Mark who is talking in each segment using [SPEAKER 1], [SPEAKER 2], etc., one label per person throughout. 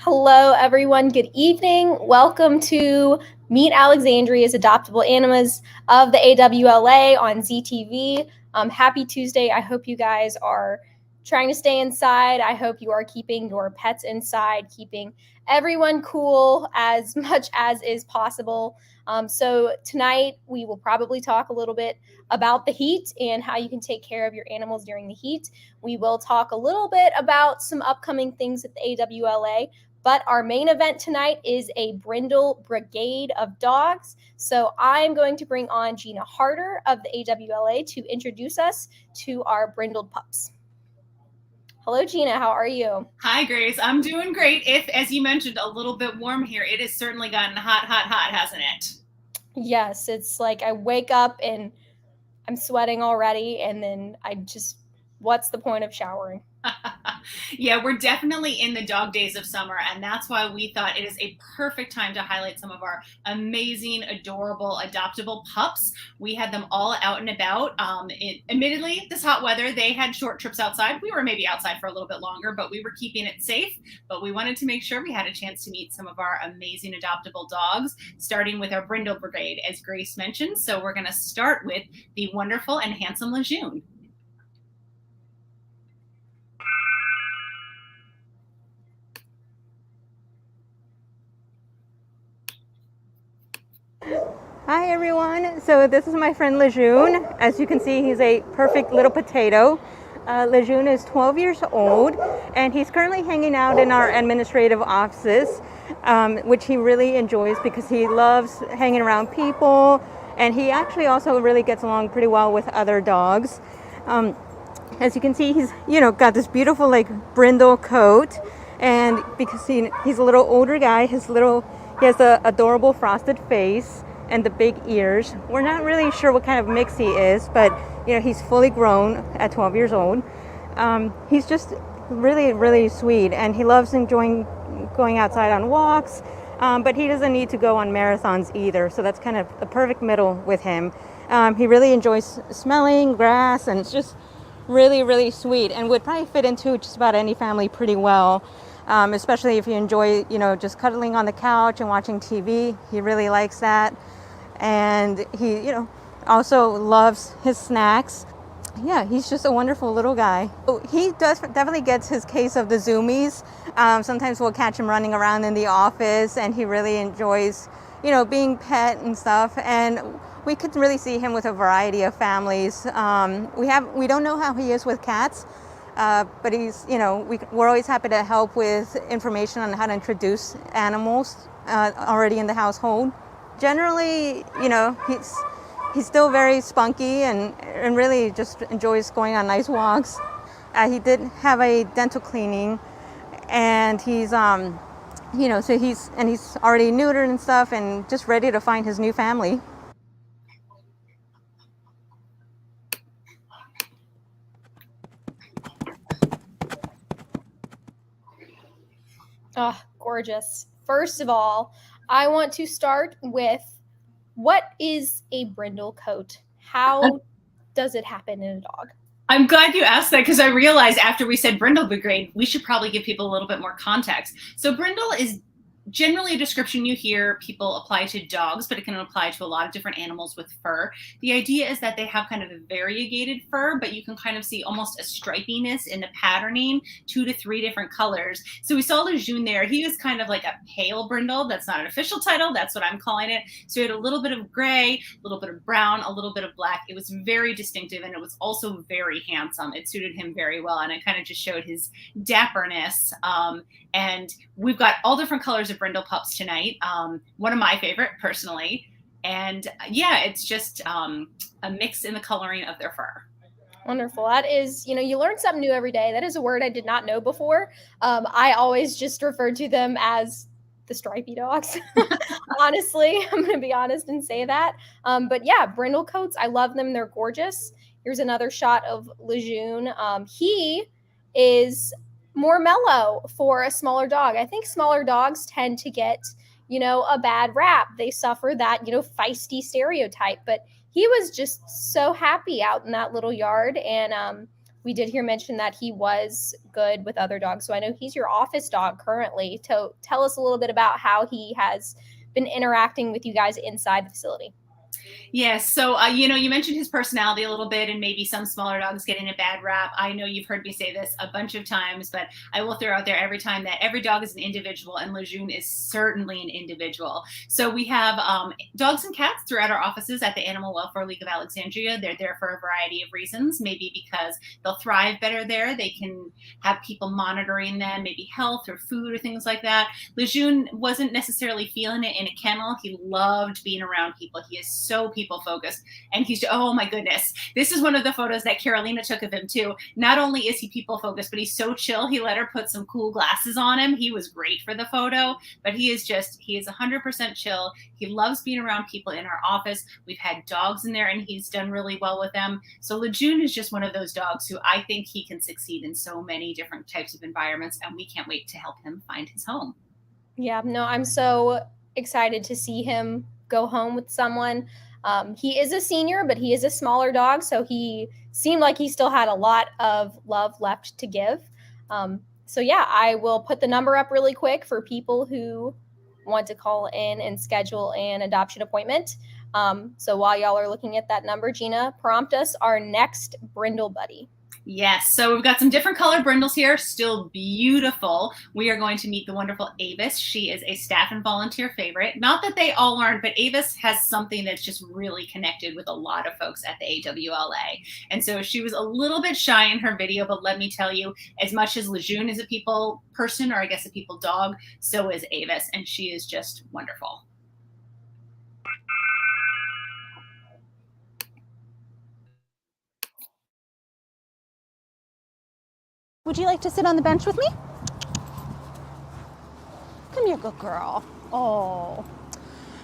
[SPEAKER 1] Hello, everyone. Good evening. Welcome to Meet Alexandria's Adoptable Animas of the AWLA on ZTV. Happy Tuesday. I hope you guys are trying to stay inside. I hope you are keeping your pets inside, keeping everyone cool as much as is possible. So, tonight we will probably talk a little bit about the heat and how you can take care of your animals during the heat. We will talk a little bit about some upcoming things at the AWLA. But our main event tonight is a brindle brigade of dogs. So I'm going to bring on Gina Hardter of the AWLA to introduce us to our brindled pups. Hello, Gina. How are you?
[SPEAKER 2] Hi, Grace. I'm doing great. If, as you mentioned, a little bit warm here, it has certainly gotten hot, hot, hot, hasn't it?
[SPEAKER 1] Yes, it's like I wake up and I'm sweating already, and then what's the point of showering?
[SPEAKER 2] Yeah, we're definitely in the dog days of summer, and that's why we thought it is a perfect time to highlight some of our amazing, adorable, adoptable pups. We had them all out and about. Admittedly, this hot weather, they had short trips outside. We were maybe outside for a little bit longer, but we were keeping it safe. But we wanted to make sure we had a chance to meet some of our amazing adoptable dogs, starting with our Brindle Brigade, as Grace mentioned. So we're going to start with the wonderful and handsome Lejeune.
[SPEAKER 3] Hi everyone, so this is my friend Lejeune. As you can see, he's a perfect little potato. Lejeune is 12 years old and he's currently hanging out in our administrative offices, which he really enjoys because he loves hanging around people, and he actually also really gets along pretty well with other dogs. As you can see, he's got this beautiful like brindle coat, and because he's a little older guy, he has a adorable frosted face and the big ears. We're not really sure what kind of mix he is, but he's fully grown at 12 years old. He's just really, really sweet, and he loves enjoying going outside on walks, but he doesn't need to go on marathons either, so that's kind of the perfect middle with him. He really enjoys smelling grass, and it's just really, really sweet, and would probably fit into just about any family pretty well. Especially if you enjoy, just cuddling on the couch and watching TV. He really likes that. And he, also loves his snacks. Yeah, he's just a wonderful little guy. He definitely gets his case of the zoomies. Sometimes we'll catch him running around in the office, and he really enjoys, being pet and stuff. And we could really see him with a variety of families. We don't know how he is with cats. But he's, we're always happy to help with information on how to introduce animals already in the household. Generally, he's still very spunky and really just enjoys going on nice walks. He did have a dental cleaning, and he's, so he's already neutered and stuff, and just ready to find his new family.
[SPEAKER 1] Oh, gorgeous. First of all, I want to start with, what is a brindle coat? How does it happen in a dog?
[SPEAKER 2] I'm glad you asked that, because I realized after we said brindle brigade, we should probably give people a little bit more context. So brindle is generally a description you hear people apply to dogs, but it can apply to a lot of different animals with fur. The idea is that they have kind of a variegated fur, but you can kind of see almost a stripiness in the patterning, 2 to 3 different colors. So we saw Lejeune there. He was kind of like a pale brindle. That's not an official title. That's what I'm calling it. So he had a little bit of gray, a little bit of brown, a little bit of black. It was very distinctive, and it was also very handsome. It suited him very well, and it kind of just showed his dapperness. And we've got all different colors of brindle pups tonight. One of my favorite, personally. And yeah, it's just a mix in the coloring of their fur.
[SPEAKER 1] Wonderful. That is, you learn something new every day. That is a word I did not know before. I always just referred to them as the stripy dogs. Honestly, I'm going to be honest and say that. But yeah, brindle coats, I love them. They're gorgeous. Here's another shot of Lejeune. He is more mellow for a smaller dog. I think smaller dogs tend to get, a bad rap. They suffer that, feisty stereotype. But he was just so happy out in that little yard, and we did hear mention that he was good with other dogs. So I know he's your office dog currently. So tell us a little bit about how he has been interacting with you guys inside the facility.
[SPEAKER 2] Yes. So, you mentioned his personality a little bit and maybe some smaller dogs getting a bad rap. I know you've heard me say this a bunch of times, but I will throw out there every time that every dog is an individual, and Lejeune is certainly an individual. So we have dogs and cats throughout our offices at the Animal Welfare League of Alexandria. They're there for a variety of reasons, maybe because they'll thrive better there. They can have people monitoring them, maybe health or food or things like that. Lejeune wasn't necessarily feeling it in a kennel. He loved being around people. He is so people focused, and oh my goodness, this is one of the photos that Carolina took of him too. Not only is he people focused, but he's so chill. He let her put some cool glasses on him. He was great for the photo, but he is 100% chill. He loves being around people in our office. We've had dogs in there and he's done really well with them. So Lejeune is just one of those dogs who I think he can succeed in so many different types of environments, and we can't wait to help him find his home.
[SPEAKER 1] Yeah, no, I'm so excited to see him go home with someone. He is a senior, but he is a smaller dog, so he seemed like he still had a lot of love left to give. So yeah, I will put the number up really quick for people who want to call in and schedule an adoption appointment. So while y'all are looking at that number, Gina, prompt us our next brindle buddy.
[SPEAKER 2] Yes, so we've got some different colored brindles here, still beautiful. We are going to meet the wonderful Avis. She is a staff and volunteer favorite. Not that they all aren't, but Avis has something that's just really connected with a lot of folks at the AWLA. And so she was a little bit shy in her video, but let me tell you, as much as Lejeune is a people person, or I guess a people dog, so is Avis, and she is just wonderful.
[SPEAKER 4] Would you like to sit on the bench with me? Come here, good girl. Oh.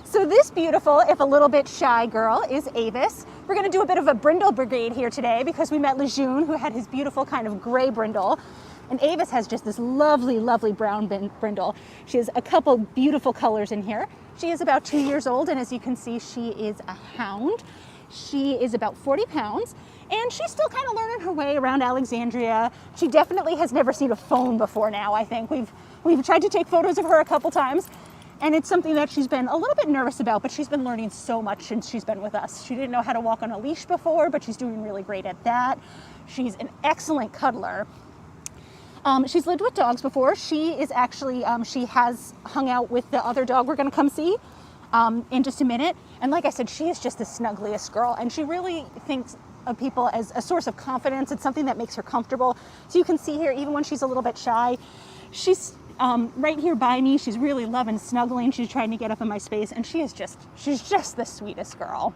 [SPEAKER 4] So this beautiful, if a little bit shy girl is Avis. We're gonna do a bit of a brindle brigade here today because we met Lejeune, who had his beautiful kind of gray brindle. And Avis has just this lovely, lovely brown brindle. She has a couple beautiful colors in here. She is about 2 years old, and as you can see, she is a hound. She is about 40 pounds. And she's still kind of learning her way around Alexandria. She definitely has never seen a phone before now, I think. We've tried to take photos of her a couple times, and it's something that she's been a little bit nervous about, but she's been learning so much since she's been with us. She didn't know how to walk on a leash before, but she's doing really great at that. She's an excellent cuddler. She's lived with dogs before. She is actually, she has hung out with the other dog we're gonna come see in just a minute. And like I said, she is just the snuggliest girl, and she really thinks of people as a source of confidence. It's something that makes her comfortable. So you can see here, even when she's a little bit shy, she's right here by me. She's really loving snuggling. She's trying to get up in my space, and she's just the sweetest girl.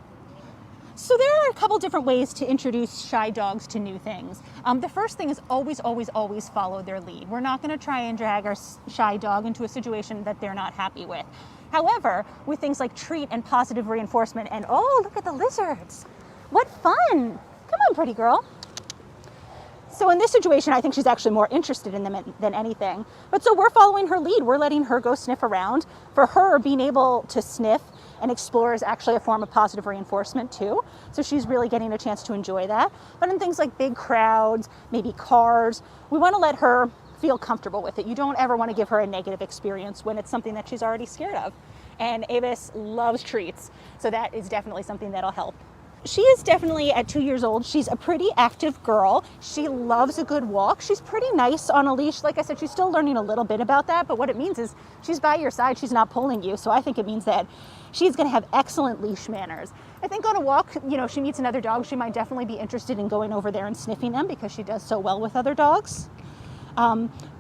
[SPEAKER 4] So there are a couple different ways to introduce shy dogs to new things. The first thing is always, always, always follow their lead. We're not going to try and drag our shy dog into a situation that they're not happy with. However, with things like treat and positive reinforcement, and oh, look at the lizards. What fun! Come on, pretty girl. So in this situation, I think she's actually more interested in them than anything. But so we're following her lead. We're letting her go sniff around. For her, being able to sniff and explore is actually a form of positive reinforcement too. So she's really getting a chance to enjoy that. But in things like big crowds, maybe cars, we want to let her feel comfortable with it. You don't ever want to give her a negative experience when it's something that she's already scared of. And Avis loves treats, so that is definitely something that'll help. She is definitely, at 2 years old, she's a pretty active girl. She loves a good walk. She's pretty nice on a leash. Like I said, she's still learning a little bit about that, but what it means is she's by your side, she's not pulling you. So I think it means that she's gonna have excellent leash manners. I think on a walk, she meets another dog, she might definitely be interested in going over there and sniffing them because she does so well with other dogs.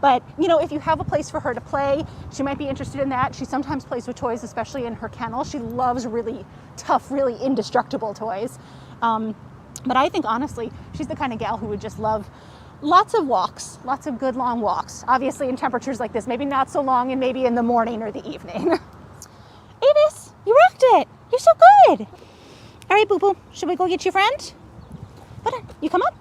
[SPEAKER 4] But if you have a place for her to play, she might be interested in that. She sometimes plays with toys, especially in her kennel. She loves really tough, really indestructible toys. But I think honestly, she's the kind of gal who would just love lots of walks, lots of good long walks. Obviously in temperatures like this, maybe not so long, and maybe in the morning or the evening. Avis, you rocked it. You're so good. All right, boo-boo, should we go get your friend? Hold on, you come up.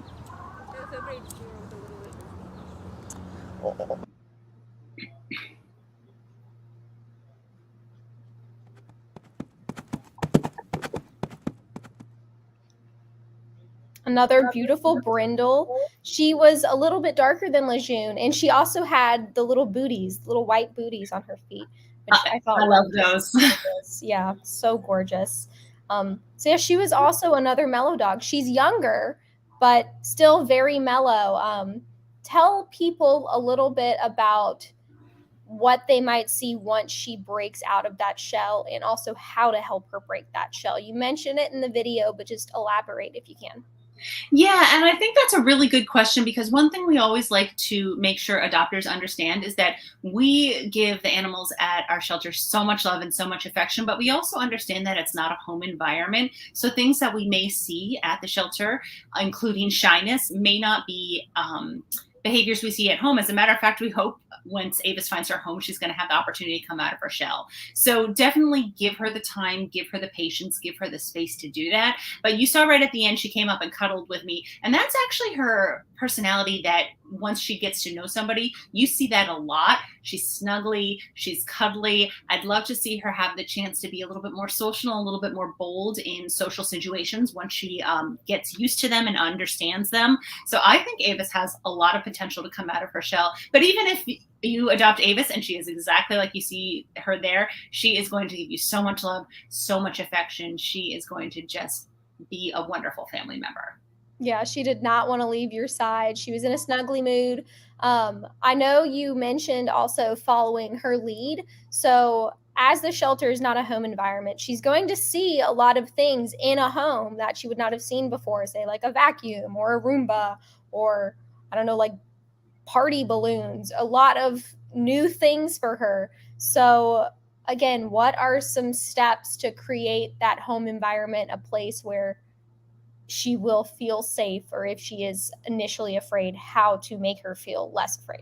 [SPEAKER 1] Another beautiful brindle. She was a little bit darker than Lejeune, and she also had the little booties, little white booties on her feet, which I thought
[SPEAKER 2] I
[SPEAKER 1] were
[SPEAKER 2] love those.
[SPEAKER 1] gorgeous. Yeah, so gorgeous. So yeah, she was also another mellow dog. She's younger, but still very mellow. Tell people a little bit about what they might see once she breaks out of that shell, and also how to help her break that shell. You mentioned it in the video, but just elaborate if you can.
[SPEAKER 2] Yeah, and I think that's a really good question, because one thing we always like to make sure adopters understand is that we give the animals at our shelter so much love and so much affection, but we also understand that it's not a home environment. So things that we may see at the shelter, including shyness, may not be behaviors we see at home. As a matter of fact, we hope once Avis finds her home, she's going to have the opportunity to come out of her shell. So definitely give her the time, give her the patience, give her the space to do that. But you saw right at the end, she came up and cuddled with me. And that's actually her personality, that once she gets to know somebody, you see that a lot. She's snuggly, she's cuddly. I'd love to see her have the chance to be a little bit more social, a little bit more bold in social situations once she gets used to them and understands them. So I think Avis has a lot of potential to come out of her shell. But even if you adopt Avis and she is exactly like you see her there, she is going to give you so much love, so much affection. She is going to just be a wonderful family member.
[SPEAKER 1] Yeah, she did not want to leave your side. She was in a snuggly mood. I know you mentioned also following her lead. So as the shelter is not a home environment, she's going to see a lot of things in a home that she would not have seen before, say like a vacuum or a Roomba, or I don't know, like party balloons, a lot of new things for her. So again, what are some steps to create that home environment, a place where she will feel safe, or if she is initially afraid, how to make her feel less afraid?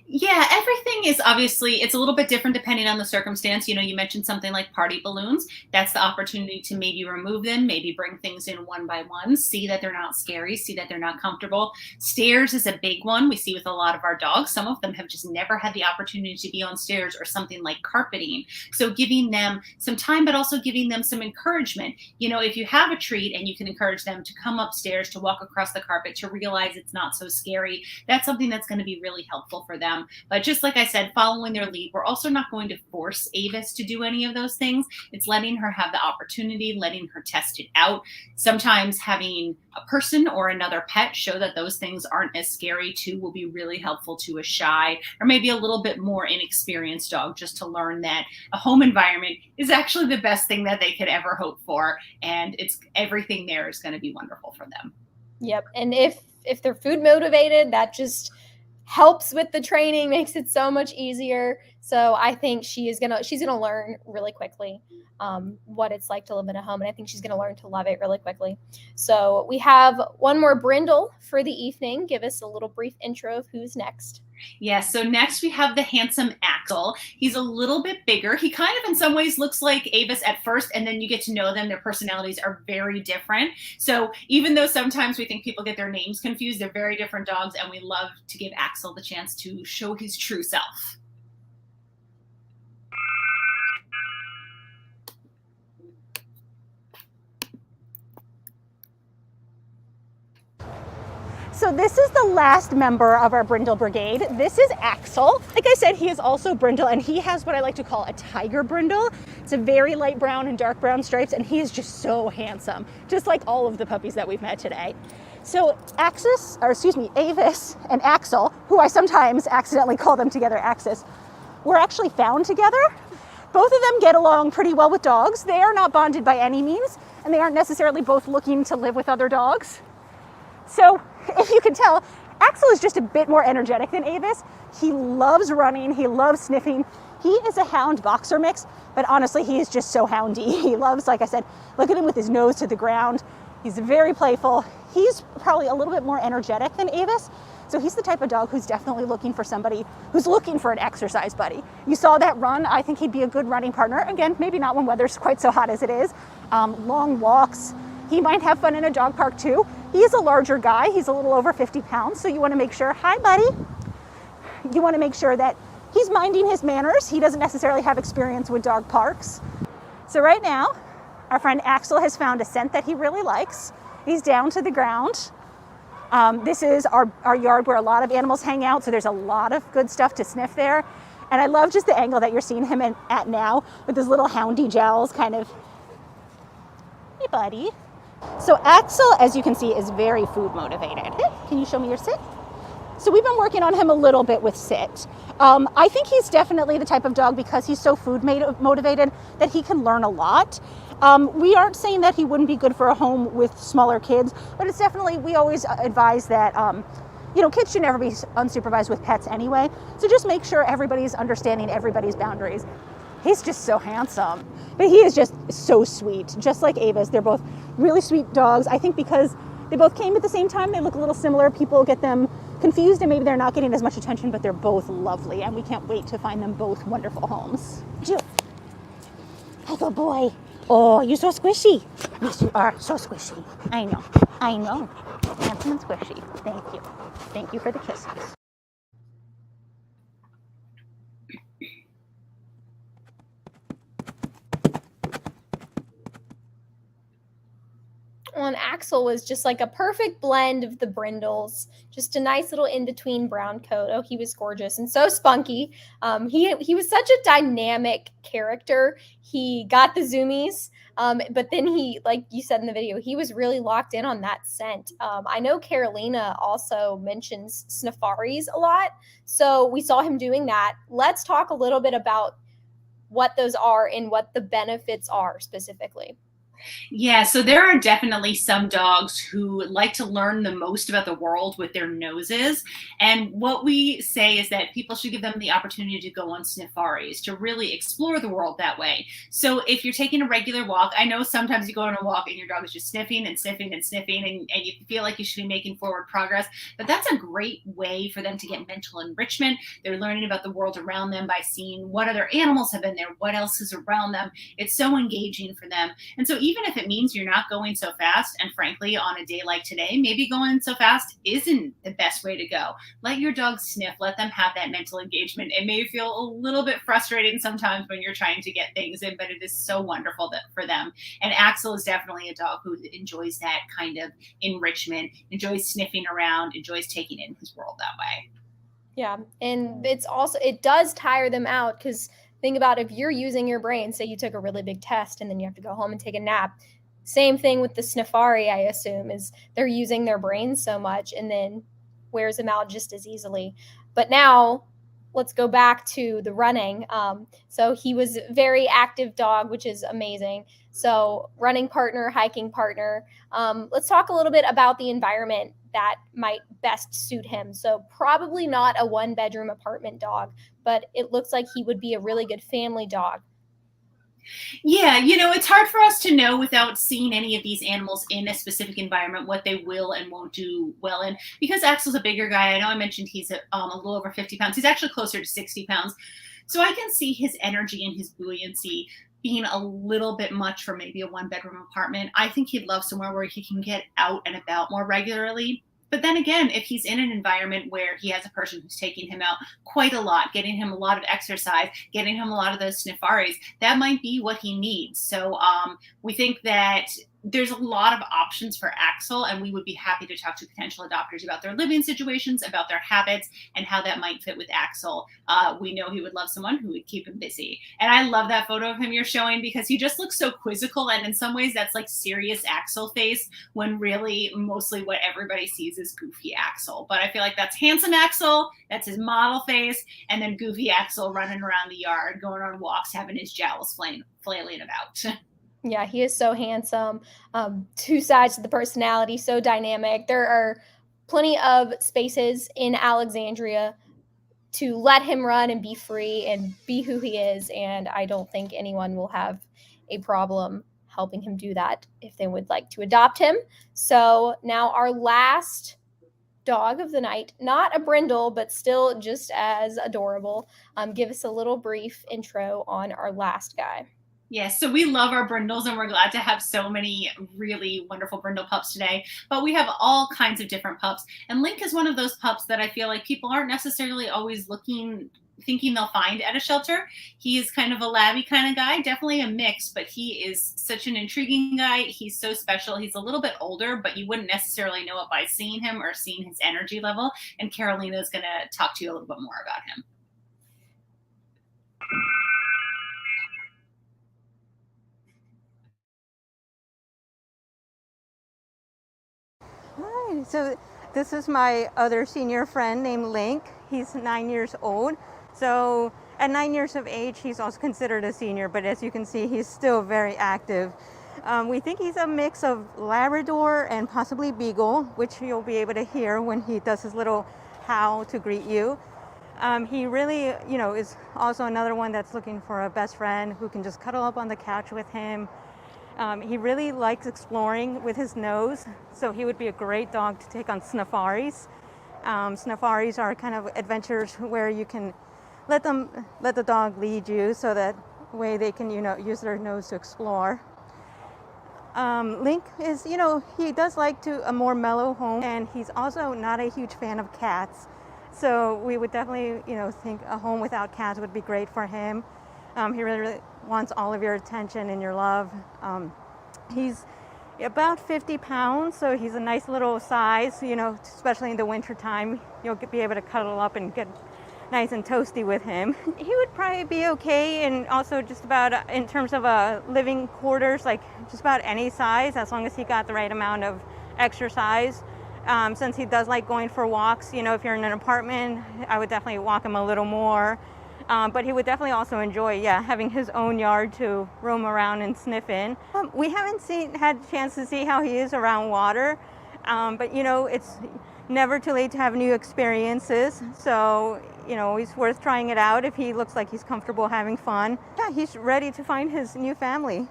[SPEAKER 2] Yeah, everything is obviously, it's a little bit different depending on the circumstance. You know, you mentioned something like party balloons. That's the opportunity to maybe remove them, maybe bring things in one by one, see that they're not scary, see that they're not comfortable. Stairs is a big one we see with a lot of our dogs. Some of them have just never had the opportunity to be on stairs, or something like carpeting. So giving them some time, but also giving them some encouragement. You know, if you have a treat and you can encourage them to come upstairs, to walk across the carpet, to realize it's not so scary, that's something that's going to be really helpful for them. But just like I said, following their lead, we're also not going to force Avis to do any of those things. It's letting her have the opportunity, letting her test it out. Sometimes having a person or another pet show that those things aren't as scary too will be really helpful to a shy or maybe a little bit more inexperienced dog, just to learn that a home environment is actually the best thing that they could ever hope for. And it's everything there is going to be wonderful for them.
[SPEAKER 1] Yep. And if they're food motivated, that just helps with the training, makes it so much easier. So I think she's gonna learn really quickly what it's like to live in a home, and I think she's gonna learn to love it really quickly. So we have one more brindle for the evening. Give us a little brief intro of who's next.
[SPEAKER 2] Yeah, so next we have the handsome Axel. He's a little bit bigger. He kind of in some ways looks like Avis at first, and then you get to know them. Their personalities are very different. So even though sometimes we think people get their names confused, they're very different dogs, and we love to give Axel the chance to show his true self.
[SPEAKER 4] So this is the last member of our brindle brigade. This is Axel. Like I said, he is also brindle, and he has what I like to call a tiger brindle. It's a very light brown and dark brown stripes, and he is just so handsome, just like all of the puppies that we've met today. So Avis and Axel, who I sometimes accidentally call them together Axis, were actually found together. Both of them get along pretty well with dogs. They are not bonded by any means, and they aren't necessarily both looking to live with other dogs. So if you can tell, Axel is just a bit more energetic than Avis. He loves running, he loves sniffing. He is a hound boxer mix, but honestly, he is just so houndy. He loves, like I said, look at him with his nose to the ground. He's very playful. He's probably a little bit more energetic than Avis. So he's the type of dog who's definitely looking for somebody who's looking for an exercise buddy. You saw that run. I think he'd be a good running partner. Again, maybe not when weather's quite so hot as it is. Long walks. He might have fun in a dog park too. He is a larger guy. He's a little over 50 pounds. So you want to make sure, hi buddy. You want to make sure that he's minding his manners. He doesn't necessarily have experience with dog parks. So right now, our friend Axel has found a scent that he really likes. He's down to the ground. This is our yard where a lot of animals hang out, so there's a lot of good stuff to sniff there. And I love just the angle that you're seeing him at now with his little houndy jowls kind of, hey buddy. So Axel, as you can see, is very food motivated. Can you show me your sit? So we've been working on him a little bit with sit. I think he's definitely the type of dog, because he's so food motivated, that he can learn a lot. We aren't saying that he wouldn't be good for a home with smaller kids, but it's definitely, we always advise that, you know, kids should never be unsupervised with pets anyway. So just make sure everybody's understanding everybody's boundaries. He's just so handsome, but he is just so sweet, just like Avis. They're both really sweet dogs. I think because they both came at the same time, they look a little similar. People get them confused and maybe they're not getting as much attention, but they're both lovely, and we can't wait to find them both wonderful homes. Jill. Hi, good boy. Oh, you're so squishy. Yes, you are so squishy. I know. I know. Handsome and squishy. Thank you. Thank you for the kisses.
[SPEAKER 1] And Axel was just like a perfect blend of the brindles, just a nice little in-between brown coat. Oh, he was gorgeous and so spunky. He was such a dynamic character. He got the zoomies, but then he, like you said in the video, he was really locked in on that scent. I know Carolina also mentions sniffaries a lot, so we saw him doing that. Let's talk a little bit about what those are and what the benefits are specifically.
[SPEAKER 2] Yeah, so there are definitely some dogs who like to learn the most about the world with their noses. And what we say is that people should give them the opportunity to go on sniffaries, to really explore the world that way. So if you're taking a regular walk, I know sometimes you go on a walk and your dog is just sniffing and sniffing and sniffing, and you feel like you should be making forward progress. But that's a great way for them to get mental enrichment. They're learning about the world around them by seeing what other animals have been there, what else is around them. It's so engaging for them. And so even if it means you're not going so fast, and frankly, on a day like today, maybe going so fast isn't the best way to go. Let your dog sniff, let them have that mental engagement. It may feel a little bit frustrating sometimes when you're trying to get things in, but it is so wonderful for them. And Axel is definitely a dog who enjoys that kind of enrichment, enjoys sniffing around, enjoys taking in his world that way.
[SPEAKER 1] Yeah, and it does tire them out, because think about if you're using your brain, say you took a really big test and then you have to go home and take a nap. Same thing with the sniffari, I assume, is they're using their brains so much and then wears them out just as easily. But now let's go back to the running. So he was a very active dog, which is amazing. So running partner, hiking partner. Let's talk a little bit about the environment that might best suit him. So probably not a 1-bedroom apartment dog, but it looks like he would be a really good family dog.
[SPEAKER 2] Yeah, you know, it's hard for us to know without seeing any of these animals in a specific environment what they will and won't do well in. Because Axel's a bigger guy, I know I mentioned he's a little over 50 pounds. He's actually closer to 60 pounds. So I can see his energy and his buoyancy being a little bit much for maybe a 1-bedroom apartment. I think he'd love somewhere where he can get out and about more regularly. But then again, if he's in an environment where he has a person who's taking him out quite a lot, getting him a lot of exercise, getting him a lot of those sniffaries, that might be what he needs. So we think that there's a lot of options for Axel, and we would be happy to talk to potential adopters about their living situations, about their habits, and how that might fit with Axel. We know he would love someone who would keep him busy. And I love that photo of him you're showing, because he just looks so quizzical, and in some ways that's like serious Axel face, when really mostly what everybody sees is goofy Axel. But I feel like that's handsome Axel, that's his model face, and then goofy Axel running around the yard, going on walks, having his jowls flailing about.
[SPEAKER 1] Yeah, he is so handsome. 2 sides to the personality, so dynamic. There are plenty of spaces in Alexandria to let him run and be free and be who he is. And I don't think anyone will have a problem helping him do that if they would like to adopt him. So now our last dog of the night, not a brindle, but still just as adorable. Give us a little brief intro on our last guy.
[SPEAKER 2] Yes, so we love our brindles, and we're glad to have so many really wonderful brindle pups today. But we have all kinds of different pups. And Link is one of those pups that I feel like people aren't necessarily always looking thinking they'll find at a shelter. He is kind of a labby kind of guy, definitely a mix, but he is such an intriguing guy. He's so special. He's a little bit older, but you wouldn't necessarily know it by seeing him or seeing his energy level. And Carolina is going to talk to you a little bit more about him.
[SPEAKER 3] Hi, so this is my other senior friend named Link. He's 9 years old. So at 9 years of age, he's also considered a senior, but as you can see, he's still very active. We think he's a mix of Labrador and possibly Beagle, which you'll be able to hear when he does his little howl to greet you. He really, is also another one that's looking for a best friend who can just cuddle up on the couch with him. He really likes exploring with his nose, so he would be a great dog to take on safari's. Safari's are kind of adventures where you can let the dog lead you, so that way they can, use their nose to explore. Link is, he does like a more mellow home, and he's also not a huge fan of cats. So we would definitely, think a home without cats would be great for him. He really wants all of your attention and your love. He's about 50 pounds, so he's a nice little size, especially in the winter time. You'll be able to cuddle up and get nice and toasty with him. He would probably be okay, and also just about in terms of living quarters, like just about any size, as long as he got the right amount of exercise. Since he does like going for walks, if you're in an apartment, I would definitely walk him a little more. But he would definitely also enjoy, having his own yard to roam around and sniff in. We haven't had a chance to see how he is around water, but it's never too late to have new experiences. So, it's worth trying it out if he looks like he's comfortable having fun. Yeah, he's ready to find his new family.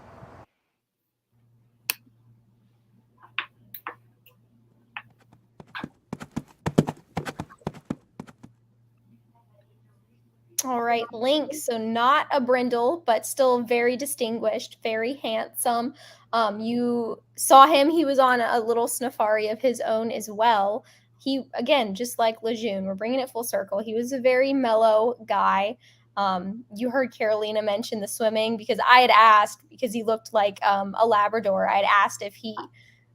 [SPEAKER 1] All right, Link. So not a brindle, but still very distinguished, very handsome. You saw him. He was on a little safari of his own as well. He, again, just like Lejeune, we're bringing it full circle. He was a very mellow guy. You heard Carolina mention the swimming, because I had asked, because he looked like a Labrador, I had asked if he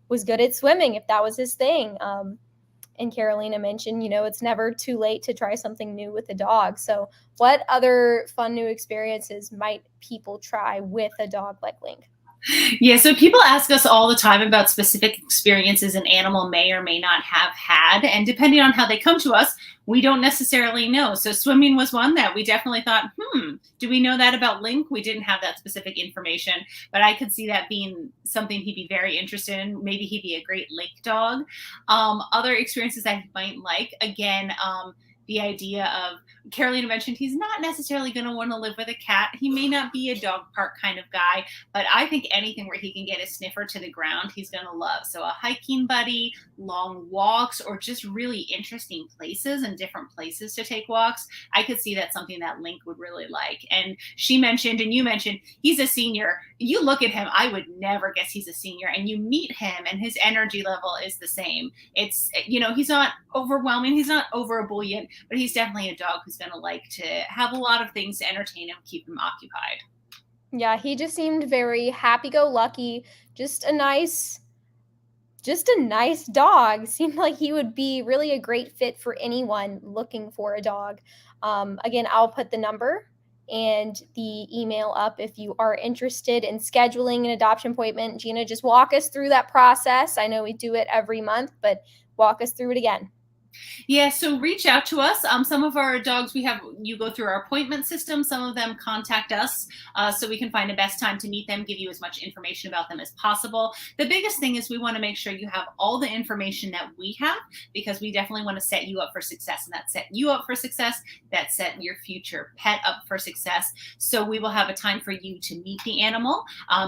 [SPEAKER 1] was good at swimming, if that was his thing. And Carolina mentioned, it's never too late to try something new with a dog. So what other fun new experiences might people try with a dog like Link?
[SPEAKER 2] Yeah, so people ask us all the time about specific experiences an animal may or may not have had. And depending on how they come to us, we don't necessarily know. So swimming was one that we definitely thought, do we know that about Link? We didn't have that specific information, but I could see that being something he'd be very interested in. Maybe he'd be a great lake dog. Other experiences that he might like, again, the idea of, Carolina mentioned he's not necessarily going to want to live with a cat. He may not be a dog park kind of guy, but I think anything where he can get his sniffer to the ground, he's going to love. So a hiking buddy, long walks, or just really interesting places and different places to take walks. I could see that's something that Link would really like. And she mentioned, and you mentioned, he's a senior. You look at him, I would never guess he's a senior. And you meet him and his energy level is the same. It's, he's not overwhelming. He's not over ebullient, but he's definitely a dog who's going to like to have a lot of things to entertain him, keep him occupied.
[SPEAKER 1] Yeah, he just seemed very happy-go-lucky, just a nice dog. Seemed like he would be really a great fit for anyone looking for a dog. Again, I'll put the number and the email up if you are interested in scheduling an adoption appointment. Gina, just walk us through that process. I know we do it every month, but walk us through it again.
[SPEAKER 2] Yeah, so reach out to us. Some of our dogs, you go through our appointment system. Some of them contact us so we can find the best time to meet them, give you as much information about them as possible. The biggest thing is we want to make sure you have all the information that we have, because we definitely want to set you up for success. And that set you up for success, that set your future pet up for success. So we will have a time for you to meet the animal.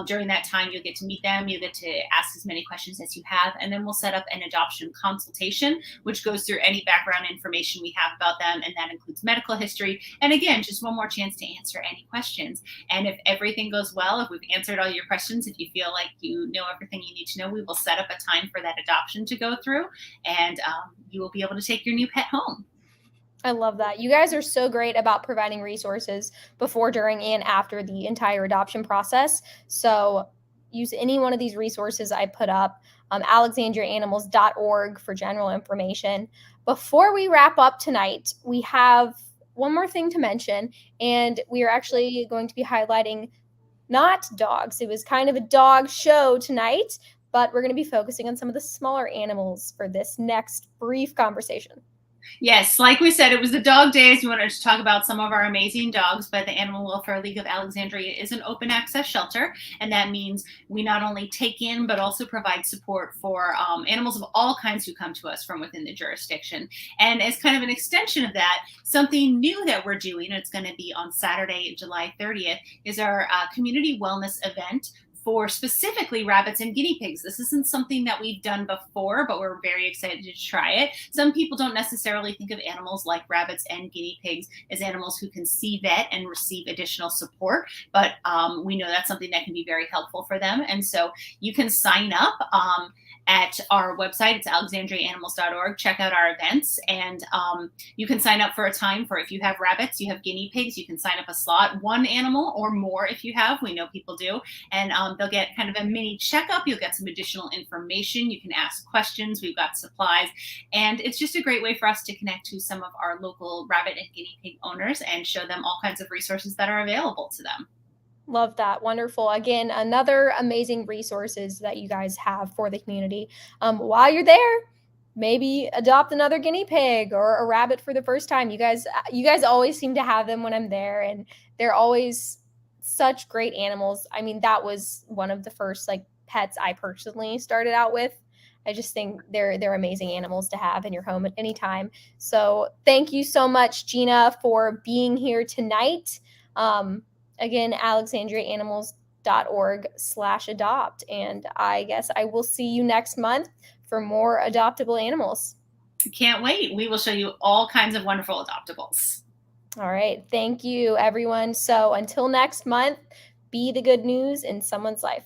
[SPEAKER 2] During that time, you'll get to meet them. You'll get to ask as many questions as you have. And then we'll set up an adoption consultation, which goes through any background information we have about them, and that includes medical history. And again, just one more chance to answer any questions. And if everything goes well, if we've answered all your questions, if you feel like you know everything you need to know, we will set up a time for that adoption to go through, and you will be able to take your new pet home.
[SPEAKER 1] I love that. You guys are so great about providing resources before, during, and after the entire adoption process. So use any one of these resources I put up, alexandriaanimals.org for general information. Before we wrap up tonight, we have one more thing to mention, and we are actually going to be highlighting not dogs. It was kind of a dog show tonight, but we're going to be focusing on some of the smaller animals for this next brief conversation.
[SPEAKER 2] Yes, like we said, it was the dog days. We wanted to talk about some of our amazing dogs, but the Animal Welfare League of Alexandria is an open access shelter. And that means we not only take in, but also provide support for animals of all kinds who come to us from within the jurisdiction. And as kind of an extension of that, something new that we're doing, it's going to be on Saturday, July 30th, is our community wellness event for specifically rabbits and guinea pigs. This isn't something that we've done before, but we're very excited to try it. Some people don't necessarily think of animals like rabbits and guinea pigs as animals who can see vet and receive additional support, but we know that's something that can be very helpful for them. And so you can sign up at our website. It's alexandriaanimals.org. Check out our events, and you can sign up for a time for if you have rabbits, you have guinea pigs, you can sign up a slot, one animal or more if you have. We know people do. And they'll get kind of a mini checkup. You'll get some additional information. You can ask questions. We've got supplies. And it's just a great way for us to connect to some of our local rabbit and guinea pig owners and show them all kinds of resources that are available to them.
[SPEAKER 1] Love that. Wonderful. Again, another amazing resources that you guys have for the community. While you're there, maybe adopt another guinea pig or a rabbit for the first time. You guys always seem to have them when I'm there, and they're always such great animals. I mean, that was one of the first like pets I personally started out with. I just think they're amazing animals to have in your home at any time. So thank you so much, Gina, for being here tonight. Again, alexandriaanimals.org/adopt. And I guess I will see you next month for more adoptable animals.
[SPEAKER 2] Can't wait. We will show you all kinds of wonderful adoptables.
[SPEAKER 1] All right. Thank you, everyone. So until next month, be the good news in someone's life.